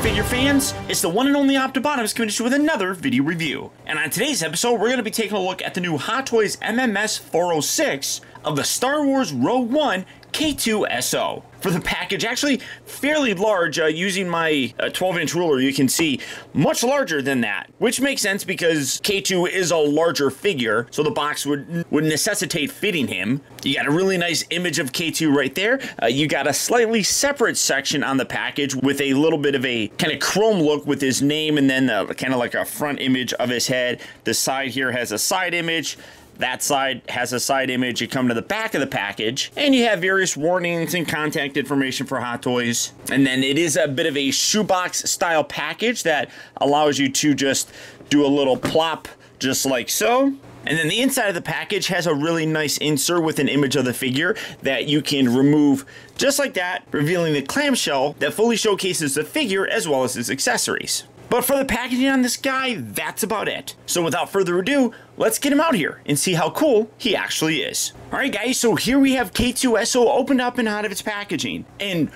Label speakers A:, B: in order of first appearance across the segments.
A: figure fans? It's the one and only Optibotimus coming to you with another video review. And on today's episode, we're going to be taking a look at the new Hot Toys MMS 406 of the Star Wars Rogue One K-2SO. For the package, actually fairly large, using my 12-inch ruler, you can see much larger than that, which makes sense because K2 is a larger figure, so the box would necessitate fitting him. You got a really nice image of K2 right there. You got a slightly separate section on the package with a little bit of a kind of chrome look with his name and then kind of like a front image of his head. The side here has a side image. That side has a side image. You come to the back of the package and you have various warnings and contact information for Hot Toys. And then it is a bit of a shoebox style package that allows you to just do a little plop just like so. And then the inside of the package has a really nice insert with an image of the figure that you can remove just like that, revealing the clamshell that fully showcases the figure as well as his accessories. But for the packaging on this guy, that's about it. So without further ado, let's get him out here and see how cool he actually is. Alright guys, so here we have K-2SO opened up and out of its packaging. And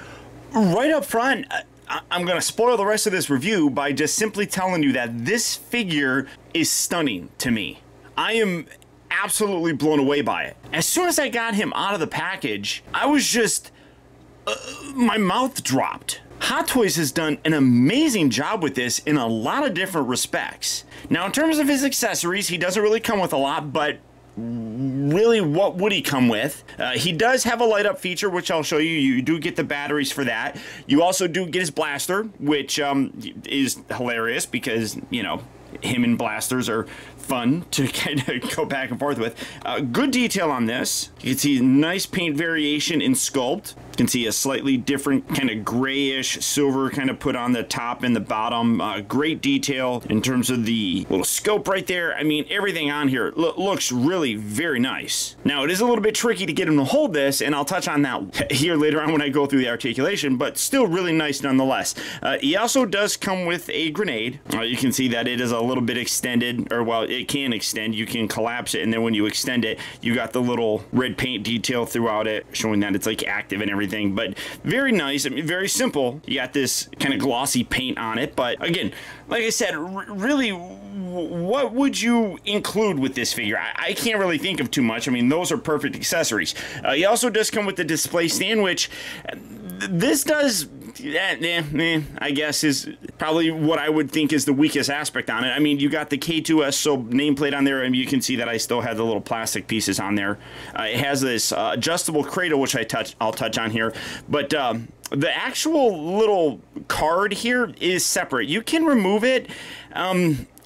A: right up front, I'm going to spoil the rest of this review by just simply telling you that this figure is stunning to me. I am absolutely blown away by it. As soon as I got him out of the package, I was just... my mouth dropped. Hot Toys has done an amazing job with this in a lot of different respects. Now, in terms of his accessories, he doesn't really come with a lot, but really, what would he come with? He does have a light up feature, which I'll show you. You do get the batteries for that. You also do get his blaster, which is hilarious because, you know, him and blasters are fun to kind of go back and forth with. Good detail on this. You can see nice paint variation in sculpt. You can see a slightly different kind of grayish silver kind of put on the top and the bottom. Great detail in terms of the little scope right there. I mean, everything on here looks really very nice. Now, it is a little bit tricky to get him to hold this, and I'll touch on that here later on when I go through the articulation, but still really nice nonetheless. He also does come with a grenade. You can see that it is a little bit extended, or well, it can extend. You can collapse it, and then when you extend it, you got the little red paint detail throughout it, showing that it's like active and everything. But very nice. I mean, very simple. You got this kind of glossy paint on it, but again, like I said, really, what would you include with this figure? I can't really think of too much. I mean, those are perfect accessories. He also does come with the display stand, which this does... I guess is probably what I would think is the weakest aspect on it. I mean, you got the K-2SO nameplate on there, and you can see that I still have the little plastic pieces on there. It has this adjustable cradle, which I'll touch on here, but the actual little card here is separate. You can remove it.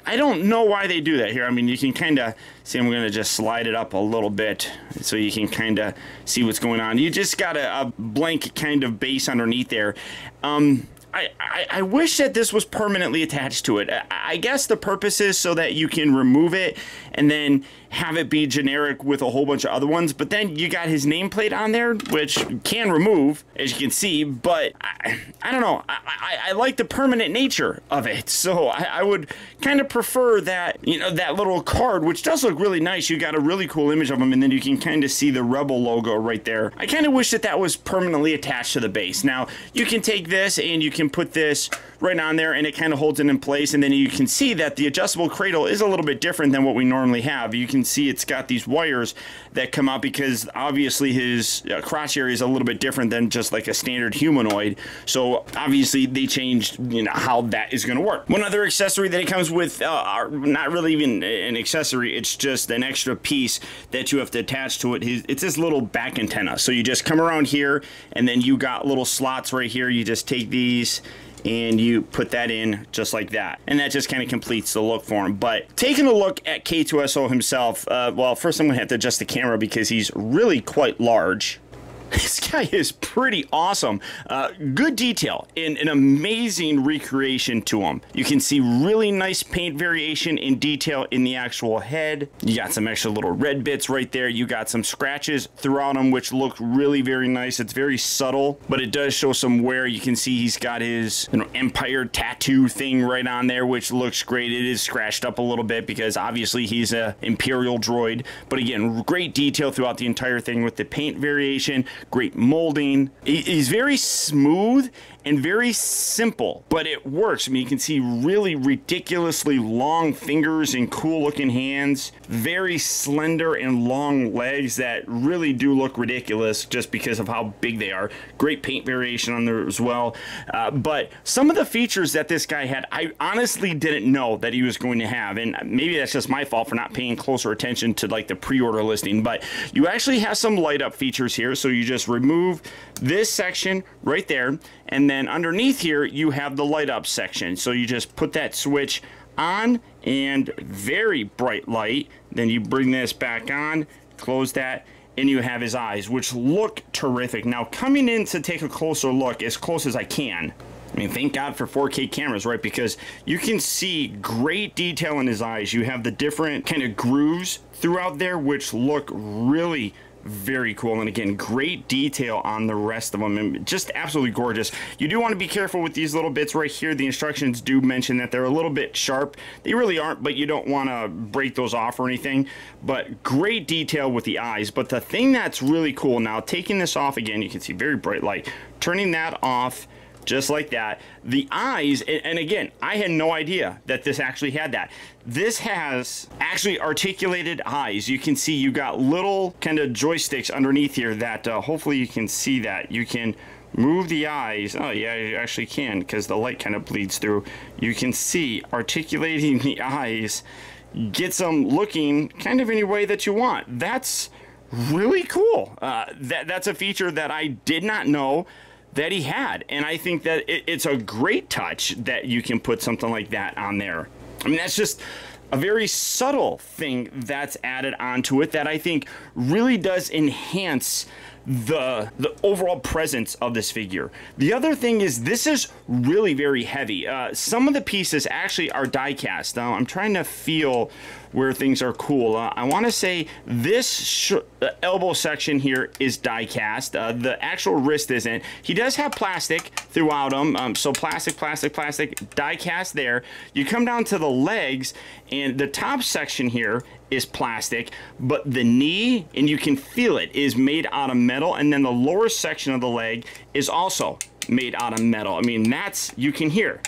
A: I don't know why they do that here. I mean, you can kind of see, I'm going to just slide it up a little bit so you can kind of see what's going on. You just got a blank kind of base underneath there. I wish that this was permanently attached to it. I guess the purpose is so that you can remove it and then have it be generic with a whole bunch of other ones, but then you got his nameplate on there, which can remove, as you can see, but I don't know. I like the permanent nature of it, so I would kind of prefer that, you know, that little card, which does look really nice. You got a really cool image of him, and then you can kind of see the Rebel logo right there. I kind of wish that that was permanently attached to the base. Now, you can take this and you can put this right on there, and it kind of holds it in place, and then you can see that the adjustable cradle is a little bit different than what we normally have. You can see it's got these wires that come out because obviously his crotch area is a little bit different than just like a standard humanoid, so obviously they changed, you know, how that is going to work. One other accessory that it comes with, not really even an accessory, it's just an extra piece that you have to attach to it. It's this little back antenna, so you just come around here and then you got little slots right here. You just take these and you put that in just like that, and that just kind of completes the look for him. But taking a look at K-2SO himself, well, first I'm gonna have to adjust the camera because he's really quite large. This guy is pretty awesome. Good detail and an amazing recreation to him. You can see really nice paint variation in detail in the actual head. You got some extra little red bits right there. You got some scratches throughout him, which look really very nice. It's very subtle, but it does show some wear. You can see he's got his, you know, Empire tattoo thing right on there, which looks great. It is scratched up a little bit because obviously he's a Imperial droid, but again, great detail throughout the entire thing with the paint variation. Great molding. He's very smooth and very simple, but it works. I mean, you can see really ridiculously long fingers and cool looking hands, very slender and long legs that really do look ridiculous just because of how big they are. Great paint variation on there as well. But some of the features that this guy had, I honestly didn't know that he was going to have, and maybe that's just my fault for not paying closer attention to like the pre-order listing. But you actually have some light up features here, so you just remove this section right there, and then underneath here you have the light up section. So you just put that switch on, and very bright light. Then you bring this back on, close that, and you have his eyes, which look terrific. Now, coming in to take a closer look, as close as I can, I mean, thank God for 4K cameras, right? Because you can see great detail in his eyes. You have the different kind of grooves throughout there, which look really very cool. And again, great detail on the rest of them, and just absolutely gorgeous. You do want to be careful with these little bits right here. The instructions do mention that they're a little bit sharp. They really aren't, but you don't want to break those off or anything. But great detail with the eyes. But the thing that's really cool, now taking this off again, you can see very bright light, turning that off just like that. The eyes, and again, I had no idea that this actually had that. This has actually articulated eyes. You can see you got little kind of joysticks underneath here that hopefully you can see that. You can move the eyes. Oh yeah, you actually can, because the light kind of bleeds through. You can see articulating the eyes gets them looking kind of any way that you want. That's really cool. That's a feature that I did not know that he had, and I think that it's a great touch that you can put something like that on there. I mean, that's just a very subtle thing that's added onto it that I think really does enhance the overall presence of this figure. The other thing is this is really very heavy. Some of the pieces actually are die cast. Now I'm trying to feel where things are cool. I want to say this elbow section here is die cast. The actual wrist isn't. He does have plastic throughout him, so plastic, die cast there. You come down to the legs, and the top section here is plastic, but the knee, and you can feel it, is made out of metal, and then the lower section of the leg is also made out of metal. I mean, that's, you can hear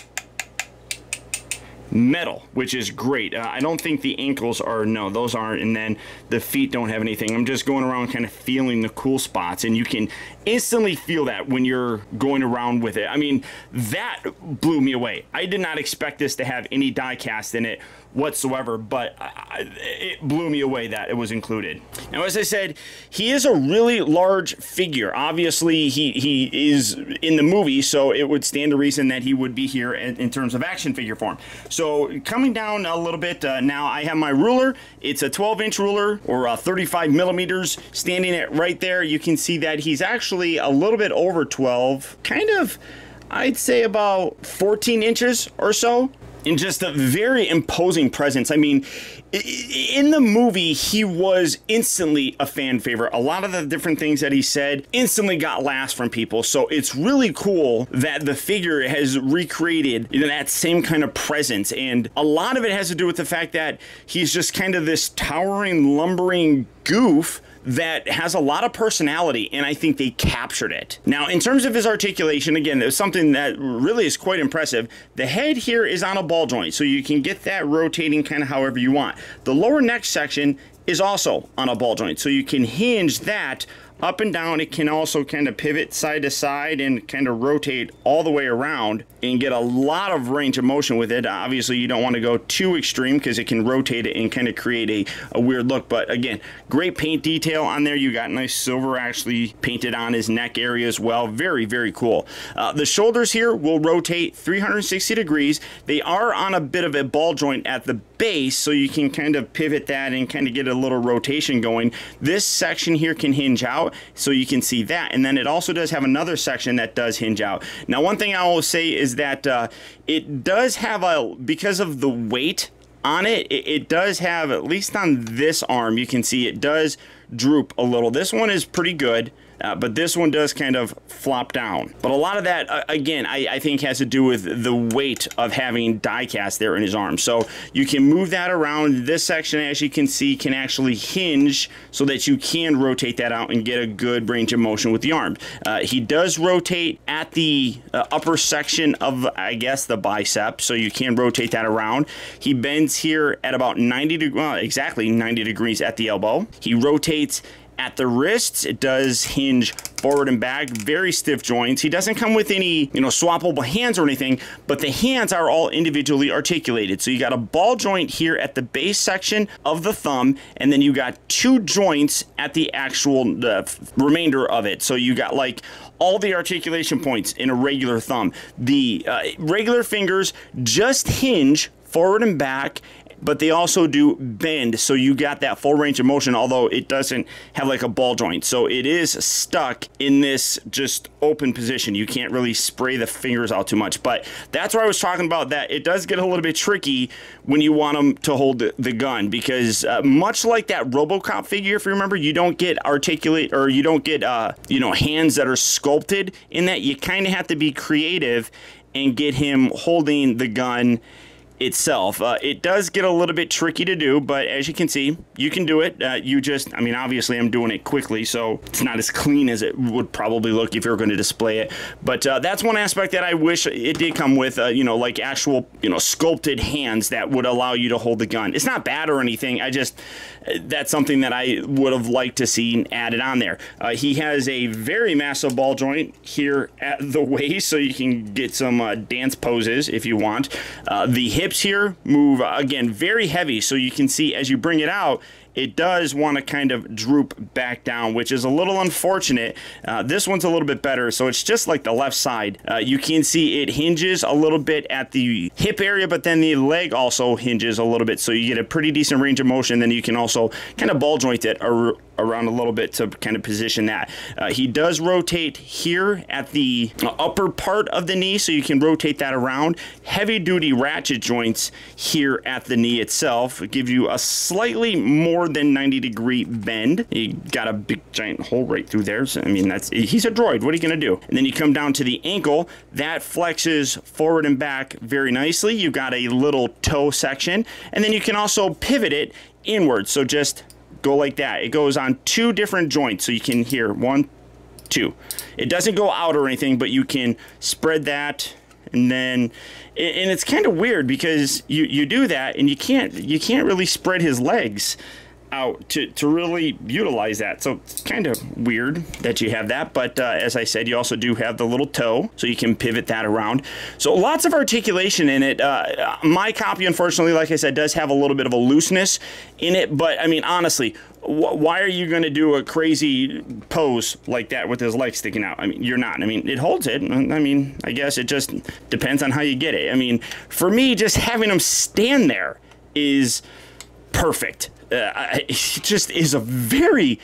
A: metal, which is great. I don't think the ankles are, no, those aren't, and then the feet don't have anything. I'm just going around kind of feeling the cool spots, and you can instantly feel that when you're going around with it. I mean, that blew me away. I did not expect this to have any die cast in it whatsoever, but it blew me away that it was included. Now, as I said, he is a really large figure. Obviously, he is in the movie, so it would stand to reason that he would be here in terms of action figure form. So coming down a little bit, now I have my ruler. It's a 12-inch ruler, or 35 millimeters, standing it right there. You can see that he's actually a little bit over 12, kind of, I'd say about 14 inches or so. And just a very imposing presence. I mean, in the movie, he was instantly a fan favorite. A lot of the different things that he said instantly got laughs from people. So it's really cool that the figure has recreated that same kind of presence. And a lot of it has to do with the fact that he's just kind of this towering, lumbering goof that has a lot of personality, and I think they captured it. Now, in terms of his articulation, again, there's something that really is quite impressive. The head here is on a ball joint, so you can get that rotating kind of however you want. The lower neck section is also on a ball joint, so you can hinge that up and down. It can also kind of pivot side to side and kind of rotate all the way around and get a lot of range of motion with it. Obviously, you don't want to go too extreme because it can rotate it and kind of create a weird look. But again, great paint detail on there. You got nice silver actually painted on his neck area as well. Very, very cool. The shoulders here will rotate 360 degrees. They are on a bit of a ball joint at the base, so you can kind of pivot that and kind of get a little rotation going. This section here can hinge out, so you can see that. And then it also does have another section that does hinge out. Now, one thing I will say is that it does have because of the weight on it, it does have, at least on this arm, you can see it does droop a little. This one is pretty good. but this one does kind of flop down. But a lot of that, again, I think has to do with the weight of having die cast there in his arm. So you can move that around. This section, as you can see, can actually hinge so that you can rotate that out and get a good range of motion with the arm. He does rotate at the upper section of, I guess, the bicep, so you can rotate that around. He bends here at about 90 degrees, well, exactly 90 degrees at the elbow. He rotates at the wrists. It does hinge forward and back, very stiff joints. He doesn't come with any, swappable hands or anything, but the hands are all individually articulated. So you got a ball joint here at the base section of the thumb, and then you got 2 joints at the actual remainder of it. So you got like all the articulation points in a regular thumb. The regular fingers just hinge forward and back, but they also do bend, so you got that full range of motion, although it doesn't have like a ball joint. So it is stuck in this just open position. You can't really spray the fingers out too much, but that's where I was talking about, that it does get a little bit tricky when you want them to hold the gun, because much like that RoboCop figure, if you remember, you don't get articulate, or you don't get hands that are sculpted in that. You kind of have to be creative and get him holding the gun itself. It does get a little bit tricky to do, but as you can see, you can do it. Obviously I'm doing it quickly, so it's not as clean as it would probably look if you were going to display it. But that's one aspect that I wish it did come with, like actual, sculpted hands that would allow you to hold the gun. It's not bad or anything. That's something that I would have liked to see added on there. He has a very massive ball joint here at the waist, so you can get some dance poses if you want. The hips here move, again, very heavy, so you can see as you bring it out, it does want to kind of droop back down, which is a little unfortunate. This one's a little bit better, so it's just like the left side. You can see it hinges a little bit at the hip area, but then the leg also hinges a little bit, so you get a pretty decent range of motion. Then you can also kind of ball joint it around a little bit to kind of position that. He does rotate here at the upper part of the knee, so you can rotate that around. Heavy duty ratchet joints here at the knee itself give you a slightly more than 90-degree bend. You got a big giant hole right through there. So, he's a droid. What are you gonna do? And then you come down to the ankle. That flexes forward and back very nicely. You got a little toe section, and then you can also pivot it inward. So just go like that. It goes on 2 different joints, so you can hear 1, 2. It doesn't go out or anything, but you can spread that, and then, and it's kind of weird because you do that and you can't really spread his legs out to really utilize that. So it's kind of weird that you have that, but as I said, you also do have the little toe, so you can pivot that around. So lots of articulation in it. My copy, unfortunately, like I said, does have a little bit of a looseness in it, but honestly, why are you going to do a crazy pose like that with his legs sticking out? You're not. It holds it. I guess it just depends on how you get it. For me, just having him stand there is perfect. It just is a very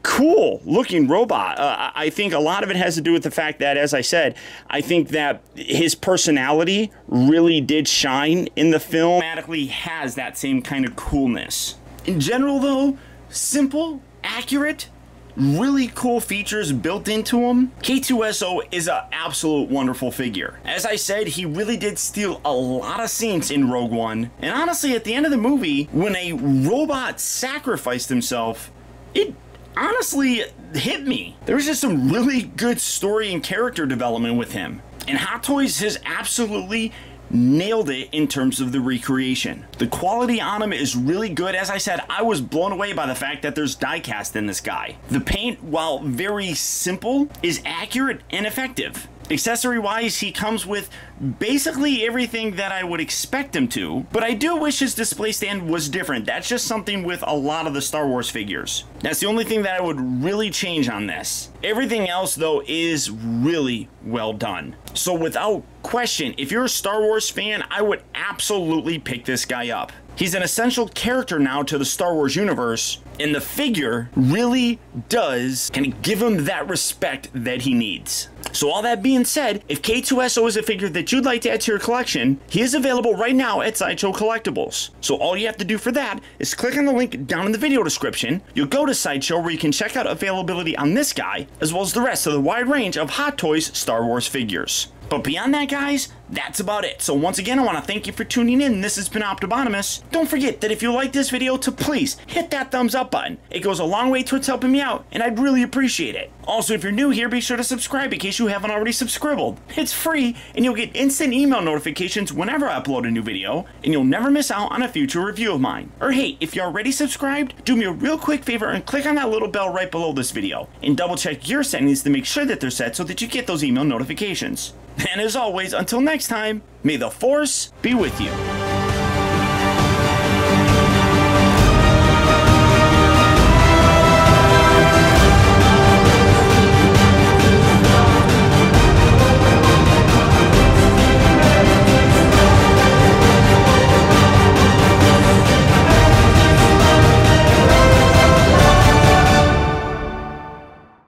A: cool looking robot. I think a lot of it has to do with the fact that, as I said, I think that his personality really did shine in the film. Automatically has that same kind of coolness. In general, though, simple, accurate, really cool features built into him. K-2SO is an absolute wonderful figure. As I said, he really did steal a lot of scenes in Rogue One, and honestly, at the end of the movie, when a robot sacrificed himself, it honestly hit me. There was just some really good story and character development with him, and Hot Toys has absolutely nailed it in terms of the recreation. The quality on him is really good. As I said, I was blown away by the fact that there's die cast in this guy. The paint, while very simple, is accurate and effective. Accessory wise, he comes with basically everything that I would expect him to, but I do wish his display stand was different. That's just something with a lot of the Star Wars figures. That's the only thing that I would really change on this. Everything else, though, is really well done. So without question, if you're a Star Wars fan, I would absolutely pick this guy up. He's an essential character now to the Star Wars universe, and the figure really does kind of give him that respect that he needs. So all that being said, if K-2SO is a figure that you'd like to add to your collection, he is available right now at Sideshow Collectibles. So all you have to do for that is click on the link down in the video description. You'll go to Sideshow where you can check out availability on this guy, as well as the rest of the wide range of Hot Toys Star Wars figures. But beyond that, guys, that's about it. So once again, I want to thank you for tuning in. This has been Optibotimus. Don't forget that if you like this video, to please hit that thumbs up button. It goes a long way towards helping me out, and I'd really appreciate it. Also, if you're new here, be sure to subscribe in case you haven't already subscribed. It's free, and you'll get instant email notifications whenever I upload a new video, and you'll never miss out on a future review of mine. Or hey, if you're already subscribed, do me a real quick favor and click on that little bell right below this video, and double check your settings to make sure that they're set so that you get those email notifications. And as always, until next time, may the Force be with you.